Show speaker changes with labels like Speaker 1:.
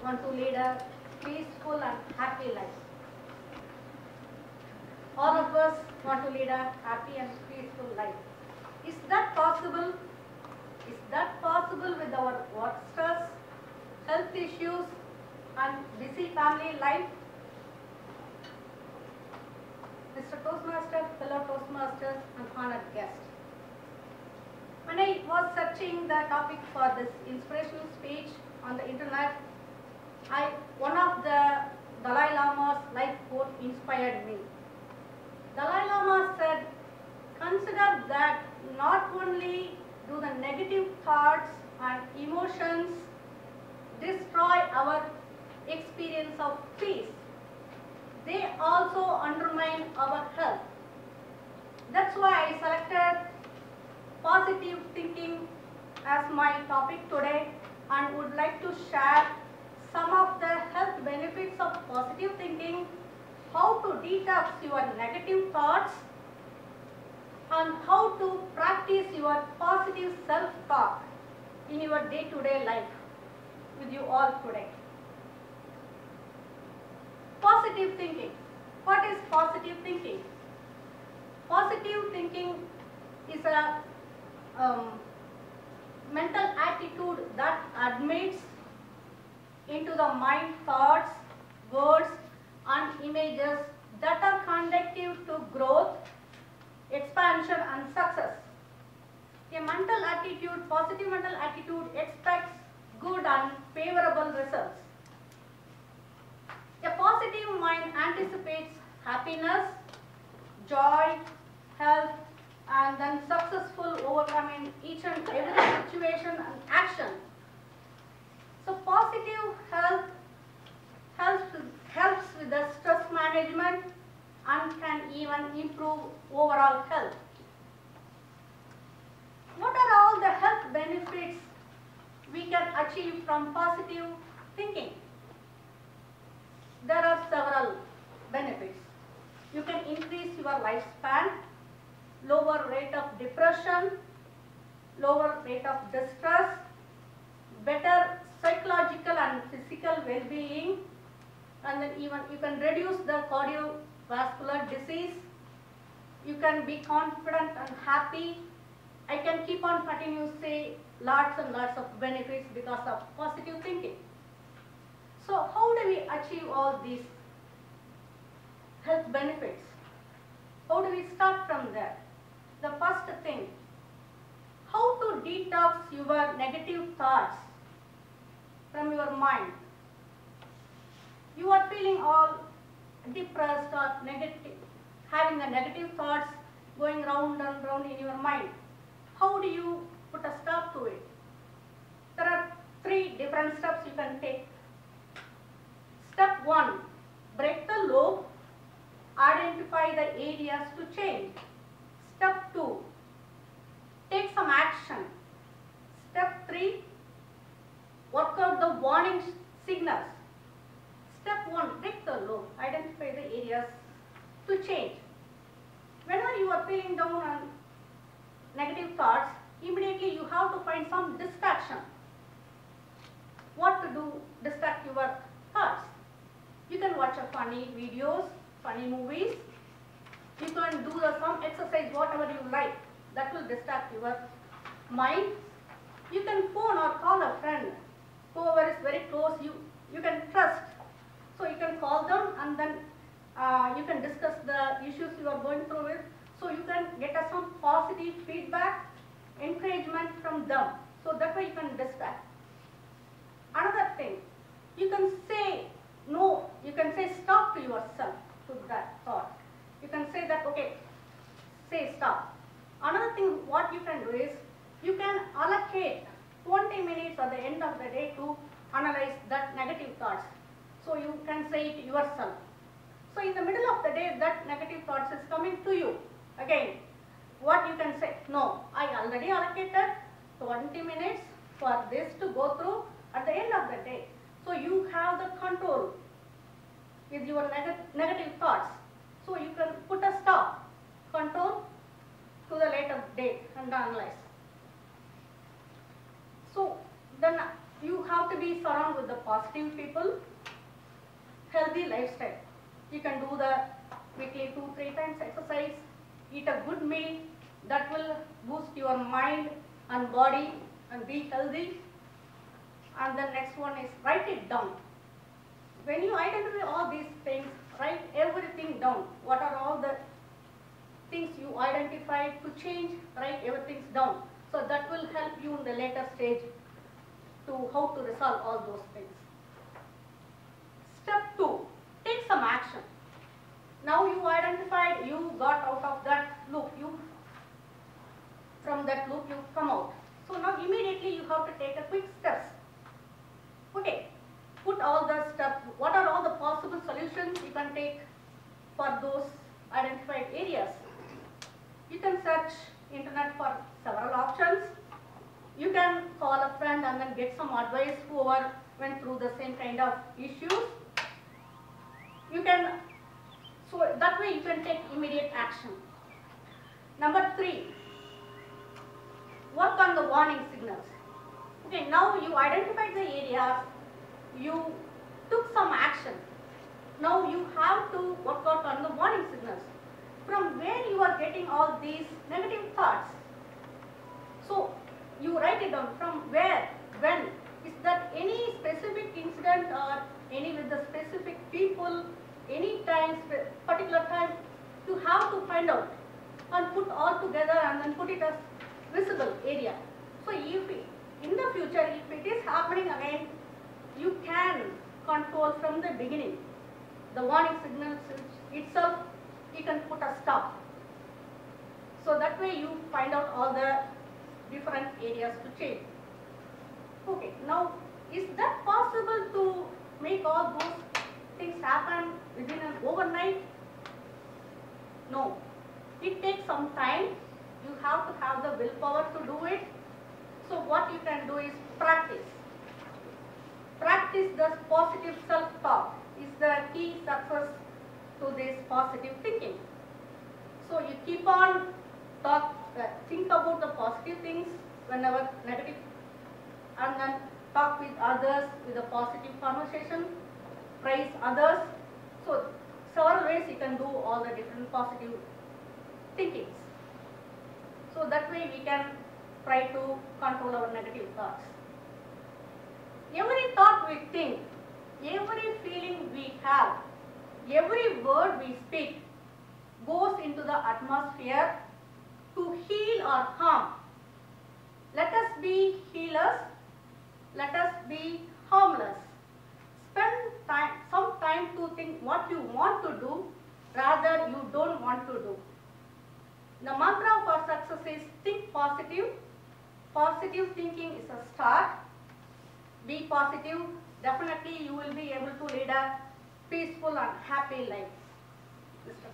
Speaker 1: want to lead a peaceful and happy life. All of us want to lead a happy and peaceful life. Is that possible? Is that possible with our work stress, health issues, and busy family life? Mr. Toastmaster, fellow Toastmasters, and honored guest. When I was searching the topic for this inspirational speech on the internet, one of the Dalai Lama's life quote inspired me. Dalai Lama said, consider that not only do the negative thoughts and emotions destroy our experience of peace, they also undermine our health. That's why I selected positive thinking as my topic today and would like to share some of the health benefits of positive thinking, how to detox your negative thoughts, and how to practice your positive self-talk in your day-to-day life with you all today. Positive thinking. What is positive thinking? Positive thinking is a mental attitude that admits into the mind thoughts, words, and images that are conducive to growth, expansion, and success. A mental attitude, positive mental attitude, expects good and favorable results. A positive mind anticipates happiness, joy, health, and then successful overcoming each and every situation and action. So positive health helps with the stress management and can even improve overall health. What are all the health benefits we can achieve from positive thinking? There are several benefits. You can increase your lifespan, lower rate of depression, lower rate of distress, better psychological and physical well-being, and then even you can reduce the cardiovascular disease. You can be confident and happy. I can keep on continuing to say lots and lots of benefits because of positive thinking. So how do we achieve all these health benefits? How do we start from there? The first thing, how to detox your negative thoughts from your mind. You are feeling all depressed or negative, having the negative thoughts going round and round in your mind. How do you put a stop to it? There are 3 different steps you can take. Step 1, break the loop, identify the areas to change. Step 2, take some action. Step 3, work out the warning signals. Step 1, break the loop, identify the areas to change. Whenever you are feeling down on negative thoughts, immediately you have to find some distraction. What to do distract your thoughts? You can watch a funny videos, funny movies. You can do some exercise, whatever you like. That will distract your mind. You can phone or call a friend, whoever is very close, you can trust. So you can call them and then you can discuss the issues you are going through with. So you can get some positive feedback, encouragement from them. So that way you can distract. Another thing, you can say no, you can say stop to yourself to that thought. You can say that, okay, say stop. Another thing what you can do is, you can allocate 20 minutes at the end of the day to analyze that negative thoughts. So you can say it yourself. So in the middle of the day, that negative thoughts is coming to you. Again, what you can say, no, I already allocated 20 minutes for this to go through at the end of the day. So you have the control with your negative thoughts. So you can put a stop, control to the later date and analyze. So then you have to be surrounded with the positive people. Healthy lifestyle. You can do the weekly 2-3 times exercise. Eat a good meal that will boost your mind and body and be healthy. And the next one is write it down. When you identify all these things, write everything down. What are all the things you identified to change? Write everything down. So that will help you in the later stage to how to resolve all those things. Step 2, take some action. Now you identified, you got out of that loop, from that loop you come out. So now immediately you have to take a quick steps. Okay, put all the steps, what are all the possible solutions you can take for those identified areas. You can search internet for several options. You can call a friend and then get some advice whoever went through the same kind of issues. You can, so that way you can take immediate action. Number 3, work on the warning signals. Okay, now you identified the areas, you took some action. Now you have to work out on the warning signals. From where you are getting all these negative thoughts? So you write it down. From where, when? Is that any specific incident or any with the specific people, any time, particular time? You have to find out and put all together and then put it as visible area. So if in the future, if it is happening again, you can control from the beginning. The warning signals itself, you can put a stop. So that way you find out all the different areas to change. Okay, now is that possible to make all those things happen within an overnight? No. It takes some time. You have to have the willpower to do it. So what you can do is practice. Practice the positive self-talk is the key success to this positive thinking. So you keep on think about the positive things whenever negative, and then talk with others with a positive conversation, praise others. So several ways you can do all the different positive thinkings. So that way we can try to control our negative thoughts. Every thought we think, every feeling we have, every word we speak goes into the atmosphere to heal or harm. Let us be healers. Let us be harmless. Spend some time to think what you want to do rather you don't want to do. The mantra for success is think positive. Positive thinking is a start. Be positive. Definitely you will be able to lead a peaceful and happy life. Mr.